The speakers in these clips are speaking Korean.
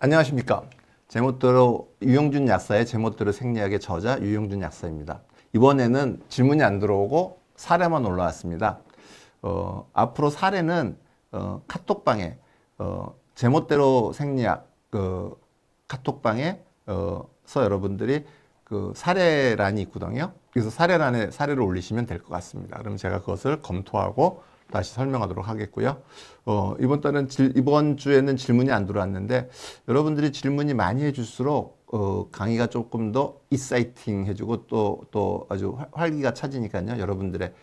안녕하십니까. 제멋대로 유영준 약사의 제멋대로 생리학의 저자 유영준 약사입니다. 이번에는 질문이 안 들어오고 사례만 올라왔습니다. 앞으로 사례는 카톡방에 제멋대로 생리학 카톡방에 서 여러분들이 그 사례란이 있거든요. 그래서 사례란에 사례를 올리시면 될 것 같습니다. 그럼 제가 그것을 검토하고 다시 설명하도록 하겠고요. 이번 주에는 질문이 안 들어왔는데 여러분들이 질문이 많이 해줄수록 강의가 조금 더 익사이팅 해주고 또 아주 활기가 차지니까요. 여러분들의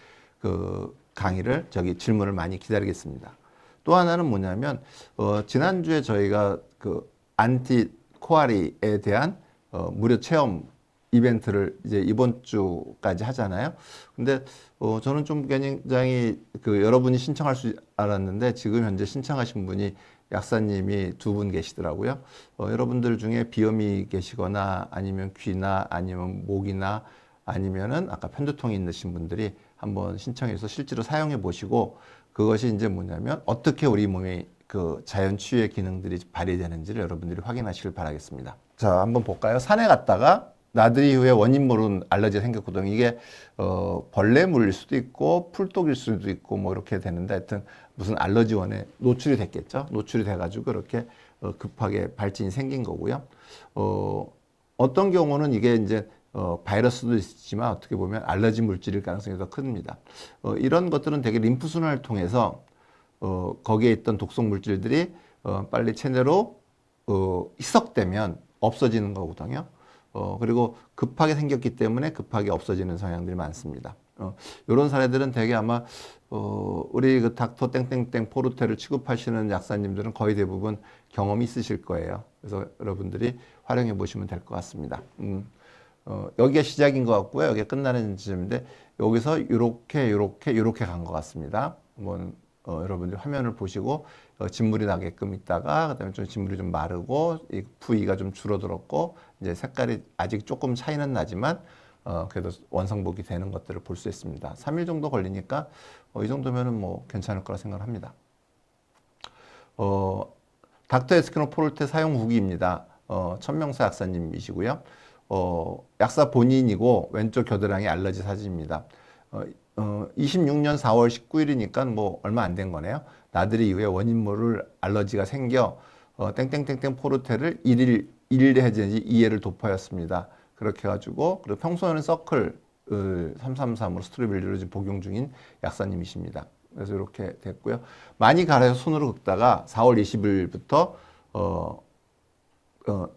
그 강의를 질문을 많이 기다리겠습니다. 또 하나는 뭐냐면 지난주에 저희가 그 안티 코아리에 대한 무료 체험 이벤트를 이제 이번 주까지 하잖아요. 근데 저는 좀 굉장히 여러분이 신청할 수 알았는데 지금 현재 신청하신 분이 약사님이 2분 계시더라고요. 여러분들 중에 비염이 계시거나 아니면 귀나 아니면 목이나 아니면은 아까 편두통이 있으신 분들이 한번 신청해서 실제로 사용해 보시고 그것이 이제 뭐냐면 어떻게 우리 몸의 그 자연 치유의 기능들이 발휘되는지를 여러분들이 확인하시길 바라겠습니다. 자, 한번 볼까요? 산에 갔다가 나들이 이후에 원인 모르는 알러지가 생겼거든요. 이게 벌레물일 수도 있고 풀독일 수도 있고 뭐 이렇게 되는데 하여튼 무슨 알러지원에 노출이 됐겠죠. 노출이 돼가지고 이렇게 급하게 발진이 생긴 거고요. 어떤 경우는 이게 이제 바이러스도 있지만 어떻게 보면 알러지 물질일 가능성이 더 큽니다. 이런 것들은 되게 림프순환을 통해서 거기에 있던 독성 물질들이 빨리 체내로 희석되면 없어지는 거거든요. 그리고 급하게 생겼기 때문에 급하게 없어지는 성향들이 많습니다. 이런 사례들은 되게 아마 우리 그 닥터 땡땡땡 포르테를 취급하시는 약사님들은 거의 대부분 경험이 있으실 거예요. 그래서 여러분들이 활용해 보시면 될 것 같습니다. 여기가 시작인 것 같고요. 여기가 끝나는 지점인데 여기서 이렇게 간 것 같습니다. 한번 여러분들이 화면을 보시고 진물이 나게끔 있다가 그다음에 좀 진물이 좀 마르고 이 부위가 좀 줄어들었고 이제 색깔이 아직 조금 차이는 나지만 그래도 원상복이 되는 것들을 볼 수 있습니다. 3일 정도 걸리니까 이 정도면은 뭐 괜찮을 거라 생각합니다. 닥터 에스키노 포르테 사용 후기입니다. 천명사 약사님이시고요. 약사 본인이고 왼쪽 겨드랑이 알러지 사진입니다. 26년 4월 19일이니까 뭐 얼마 안 된 거네요. 나들이 이후에 원인 모를 알러지가 생겨 땡땡땡땡 포르테를 1일 해제지 2회를 도포하였습니다. 그렇게 해가지고 그리고 평소에는 서클 333으로 스트로빌리를 복용 중인 약사님이십니다. 그래서 이렇게 됐고요. 많이 갈아서 손으로 긁다가 4월 20일부터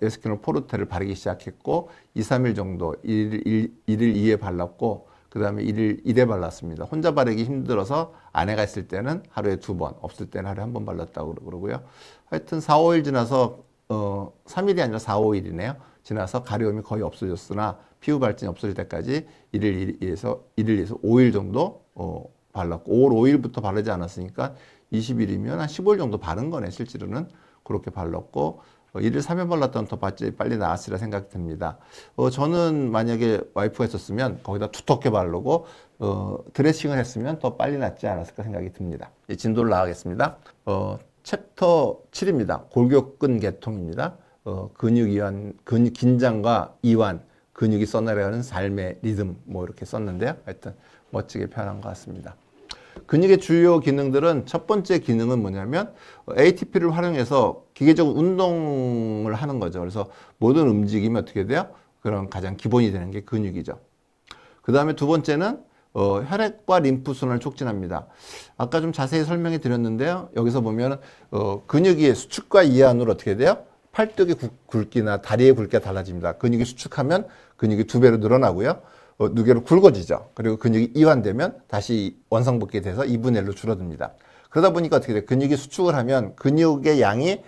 에스키노 포르테를 바르기 시작했고 2, 3일 정도 1일 2회 발랐고 그 다음에 1회 발랐습니다. 혼자 바르기 힘들어서 아내가 있을 때는 하루에 2번, 없을 때는 하루에 1번 발랐다고 그러고요. 하여튼 4, 5일 지나서 3일이 아니라 4, 5일이네요. 지나서 가려움이 거의 없어졌으나 피부 발진이 없어질 때까지 1일에서 5일 정도 발랐고 5월 5일부터 바르지 않았으니까 20일이면 한 15일 정도 바른 거네. 실제로는 그렇게 발랐고 1일 3회 발랐다면 더 빨리 나았으리라 생각이 듭니다. 저는 만약에 와이프가 있었으면 거기다 두텁게 바르고 드레싱을 했으면 더 빨리 낫지 않았을까 생각이 듭니다. 진도를 나가겠습니다. 챕터 7입니다. 골격근 계통입니다. 긴장과 이완, 근육이 써내려가는 삶의 리듬 뭐 이렇게 썼는데요. 하여튼 멋지게 표현한 것 같습니다. 근육의 주요 기능들은 첫 번째 기능은 뭐냐면 ATP를 활용해서 기계적 운동을 하는 거죠. 그래서 모든 움직임이 어떻게 돼요? 그런 가장 기본이 되는 게 근육이죠. 그 다음에 두 번째는 혈액과 림프순환을 촉진합니다. 아까 좀 자세히 설명해 드렸는데요. 여기서 보면 근육이 수축과 이완으로 어떻게 돼요? 팔뚝의 굵기나 다리의 굵기가 달라집니다. 근육이 수축하면 근육이 2배로 늘어나고요. 2배로 굵어지죠. 그리고 근육이 이완되면 다시 원상복귀 돼서 2분의 1로 줄어듭니다. 그러다 보니까 어떻게 돼요? 근육이 수축을 하면 근육의 양이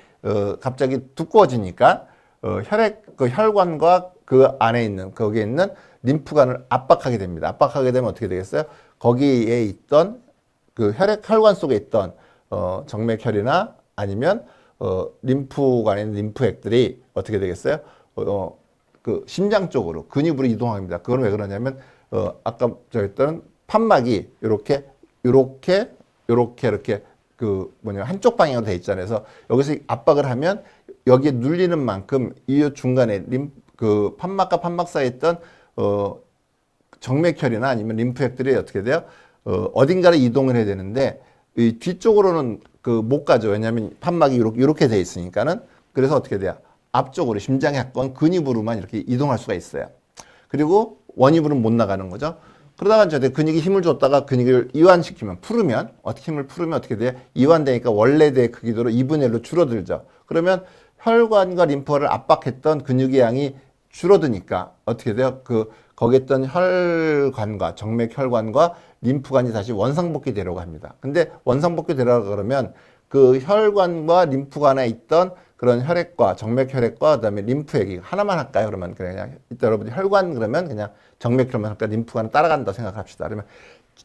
갑자기 두꺼워지니까 혈관과 그 안에 있는 거기에 있는 림프관을 압박하게 됩니다. 압박하게 되면 어떻게 되겠어요? 거기에 있던 그 혈관 속에 있던 정맥혈이나 아니면 림프관에 있는 림프액들이 어떻게 되겠어요? 그 심장 쪽으로 근육으로 이동합니다. 그건 왜 그러냐면 아까 저 했던 판막이 이렇게 그 한쪽 방향으로 돼 있잖아요. 그래서 여기서 압박을 하면 여기에 눌리는 만큼 이 중간에 그 판막과 판막 사이에 있던 정맥혈이나 아니면 림프액들이 어떻게 돼요? 어딘가를 이동을 해야 되는데 이 뒤쪽으로는 그 못 가죠. 왜냐하면 판막이 이렇게 돼 있으니까는. 그래서 어떻게 돼요? 앞쪽으로 심장에 가까운 근입으로만 이렇게 이동할 수가 있어요. 그리고 원입으로는 못 나가는 거죠. 그러다가 이제 근육이 힘을 줬다가 근육을 이완시키면 풀으면 어떻게 힘을 풀으면 어떻게 돼요? 이완되니까 원래대의 크기대로 2분의 1로 줄어들죠. 그러면 혈관과 림프를 압박했던 근육의 양이 줄어드니까 어떻게 돼요? 거기에 있던 혈관과 정맥혈관과 림프관이 다시 원상복귀 되려고 합니다. 근데 원상복귀 되려고 그러면 그 혈관과 림프관에 있던 그런 혈액과 정맥혈액과 그다음에 림프액이 하나만 할까요? 그러면 그냥 이따 여러분이 혈관 그러면 그냥 정맥혈만 할까? 림프관은 따라간다 생각합시다. 그러면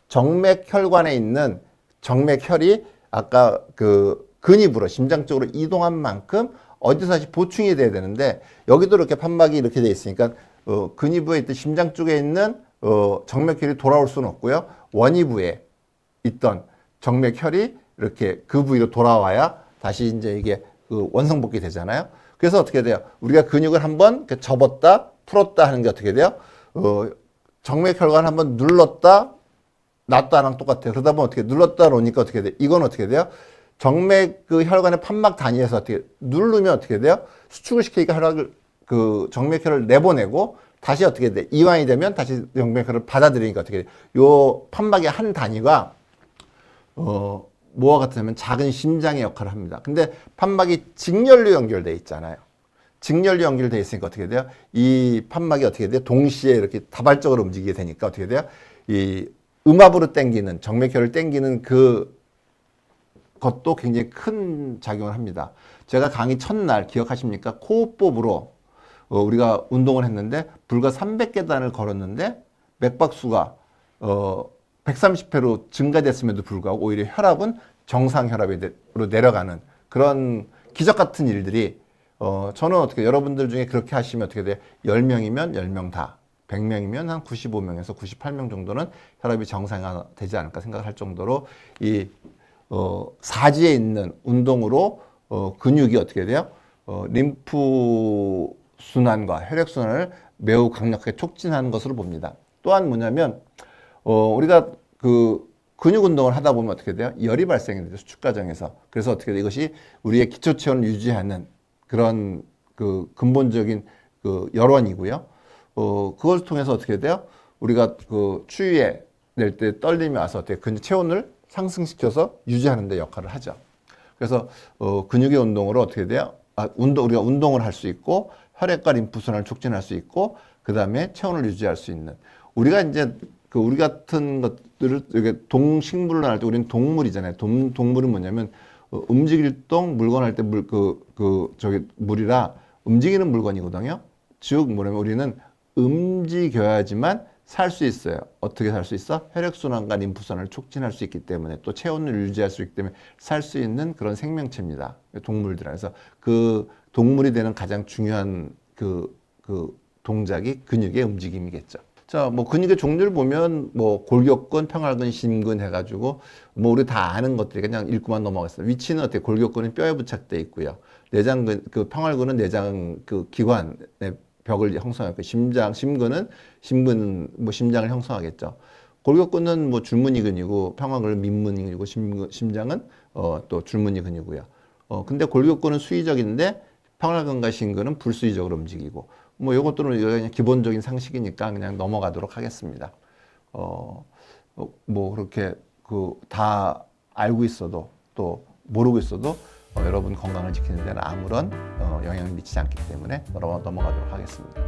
정맥혈관에 있는 정맥혈이 아까 그 근입으로 심장 쪽으로 이동한 만큼 어디서 다시 보충이 돼야 되는데 여기도 이렇게 판막이 이렇게 돼 있으니까 근위부에 있던 심장 쪽에 있는 정맥혈이 돌아올 수는 없고요. 원위부에 있던 정맥혈이 이렇게 그 부위로 돌아와야 다시 이제 이게 그 원상복귀 되잖아요. 그래서 어떻게 돼요? 우리가 근육을 한번 접었다 풀었다 하는 게 어떻게 돼요? 정맥혈관을 한번 눌렀다 놨다랑 똑같아요. 그러다 보면 어떻게 눌렀다 놓으니까 어떻게 돼요? 이건 어떻게 돼요? 정맥 그 혈관의 판막 단위에서 어떻게 누르면 어떻게 돼요? 수축을 시키니까 그 정맥혈을 내보내고 다시 어떻게 돼? 이완이 되면 다시 정맥혈을 받아들이니까 어떻게 돼? 요 판막의 한 단위가 뭐와 같으면 작은 심장의 역할을 합니다. 근데 판막이 직렬로 연결돼 있잖아요. 직렬로 연결돼 있으니까 어떻게 돼요? 이 판막이 어떻게 돼요? 동시에 이렇게 다발적으로 움직이게 되니까 어떻게 돼요? 이 음압으로 당기는 정맥혈을 당기는 그 것도 굉장히 큰 작용을 합니다. 제가 강의 첫날 기억하십니까? 코호흡법으로 우리가 운동을 했는데 불과 300계단을 걸었는데 맥박수가 130회로 증가됐음에도 불구하고 오히려 혈압은 정상 혈압으로 내려가는 그런 기적 같은 일들이 저는 어떻게 여러분들 중에 그렇게 하시면 어떻게 돼요? 10명이면 10명 다 100명이면 한 95명에서 98명 정도는 혈압이 정상화 되지 않을까 생각할 정도로 이 사지에 있는 운동으로 근육이 어떻게 돼요? 림프 순환과 혈액 순환을 매우 강력하게 촉진하는 것으로 봅니다. 또한 뭐냐면 우리가 그 근육 운동을 하다 보면 어떻게 돼요? 열이 발생이 되죠. 수축 과정에서. 그래서 어떻게 돼요? 이것이 우리의 기초 체온을 유지하는 그런 그 근본적인 그 열원이고요. 그걸 통해서 어떻게 돼요? 우리가 그 추위에 낼 때 떨림이 와서 어떻게 근육 체온을 상승시켜서 유지하는 데 역할을 하죠. 그래서 근육의 운동으로 어떻게 돼요? 우리가 운동을 할 수 있고 혈액과 림프 순환을 촉진할 수 있고 그다음에 체온을 유지할 수 있는 우리가 이제 우리 같은 것들을 이렇게 동식물을 할 때 우리는 동물이잖아요. 동물은 뭐냐면 움직일 동 물건 할 때 저기 물이라 움직이는 물건이거든요. 즉 뭐냐면 우리는 움직여야지만 살 수 있어요. 어떻게 살 수 있어? 혈액순환과 림프순환을 촉진할 수 있기 때문에 또 체온을 유지할 수 있기 때문에 살 수 있는 그런 생명체입니다. 동물들. 그래서 그 동물이 되는 가장 중요한 그 동작이 근육의 움직임이겠죠. 자, 뭐 근육의 종류를 보면 뭐 골격근, 평활근, 심근 해가지고 뭐 우리 다 아는 것들이 그냥 읽고만 넘어갔어요. 위치는 어떻게 골격근은 뼈에 부착돼 있고요. 내장근, 그 평활근은 내장 그 기관의 벽을 형성하고 심근은 뭐 심장을 형성하겠죠. 골격근은 뭐 줄무늬근이고 평활근은 민무늬근이고 심장은 또 줄무늬근이고요. 근데 골격근은 수의적인데 평활근과 심근은 불수의적으로 움직이고 뭐 요것들은 그냥 기본적인 상식이니까 그냥 넘어가도록 하겠습니다. 뭐 그렇게 다 알고 있어도 또 모르고 있어도 여러분 건강을 지키는 데는 아무런 영향을 미치지 않기 때문에 넘어가도록 하겠습니다.